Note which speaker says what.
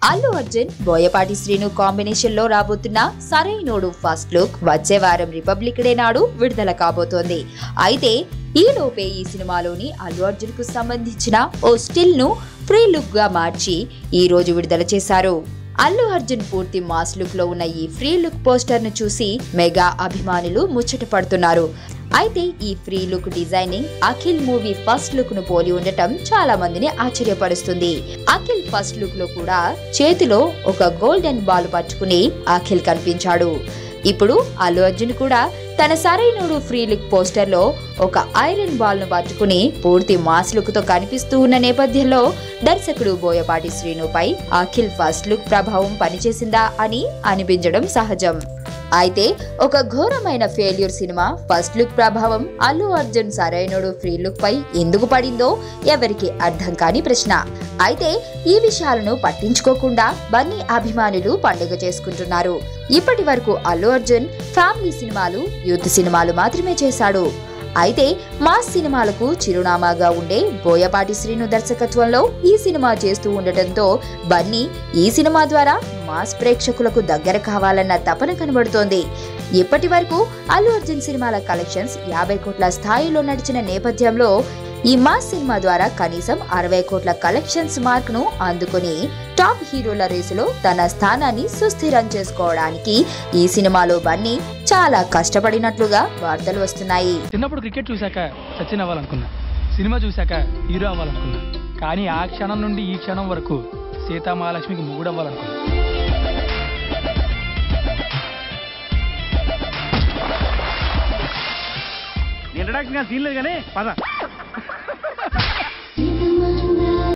Speaker 1: Allu Arjun Boyapati Srinu combination లో రాబోతున్న Sarainodu first look వచ్చే వారం రిపబ్లిక్ డే నాడు విడుదల కాబోతోంది. అయితే ఈలోపే ఈ సినిమాలోని అల్లు అర్జున్ కు సంబంధించిన ఓ స్టిల్ ను ఫ్రీ లుక్ గా మార్చి ఈ రోజు విడుదల చేశారు. అల్లు అర్జున్ పూర్తి మాస్ లుక్ లో ఉన్న ఈ ఫ్రీ లుక్ పోస్టర్ ను చూసి మెగా అభిమానులు ముచ్చట పడుతున్నారు. అయితే ఈ free look designing Akhil movie first look ను పోలి ఉండటం చాలా మందిని ఆశ్చర్యపరుస్తుంది. అఖిల్ ఫస్ట్ లుక్ లో కూడా చేతిలో ఒక గోల్డెన్ బాల్ పట్టుకుని అఖిల్ కనిపించాడు. ఇప్పుడు అల్లు అర్జున్ కూడా తన సరైనోడు ఫ్రీ లుక్ పోస్టర్ లో ఒక ఐరన్ బాల్ ను పట్టుకుని పూర్తి మాస్ లుక్ తో కనిపిస్తూ ఉన్న నేపథ్యంలో దర్శకుడు బోయపాటి శ్రీనుపై అఖిల్ ఫస్ట్ లుక్ ప్రభావం పనిచేసిందా అని అనిపించడం సహజం. అయితే ఒక ఘోరమైన ఫెయిల్యూర్ సినిమా ఫస్ట్ లుక్ ప్రభావం అల్లు అర్జున్ సరైనోడు ఫ్రీ లుక్ పై ఎందుకు పడిందో ఎవరికి అర్థం కాని ప్రశ్న. అయితే ఈ విషయాలను పట్టించుకోకుండా బన్నీ అభిమానులు పండుగ చేసుకుంటున్నారు. ఇప్పటి వరకు అల్లు అర్జున్ ఫ్యామిలీ సినిమాలు, యూత్ సినిమాలు మాత్రమే చేశాడు. అయితే మాస్ సినిమాలకు చిరునామాగా ఉండే బోయపాటి శ్రీను దర్శకత్వంలో ఈ సినిమా చేస్తూ ఉండటంతో బన్నీ ఈ సినిమా ద్వారా మాస్ ప్రేక్షకులకు దగ్గర కావాలన్న తపన కనబడుతోంది. ఇప్పటి వరకు అల్లు అర్జున్ సినిమాల కలెక్షన్స్ 50 కోట్ల స్థాయిలో నడిచిన నేపథ్యంలో ఈ మాస్ సినిమా ద్వారా కనీసం 60 కోట్ల కలెక్షన్స్ మార్క్ ను అందుకుని టాప్ హీరోల రేసులో తన స్థానాన్ని సుస్థిరం చేసుకోవడానికి ఈ సినిమాలో బన్నీ చాలా కష్టపడినట్లుగా వార్తలు వస్తున్నాయి.
Speaker 2: చిన్నప్పుడు క్రికెట్ చూశాక సచిన్ అవ్వాలనుకున్నా, సినిమా చూశాక హీరో అవ్వాలనుకున్నా, కానీ ఆ క్షణం నుండి ఈ క్షణం వరకు సీతామహాలక్ష్మికి మొగుడు అవ్వాలనుకున్నా.
Speaker 3: ఇంట్రడక్షన్ సీన్ లేదు కానీ పద.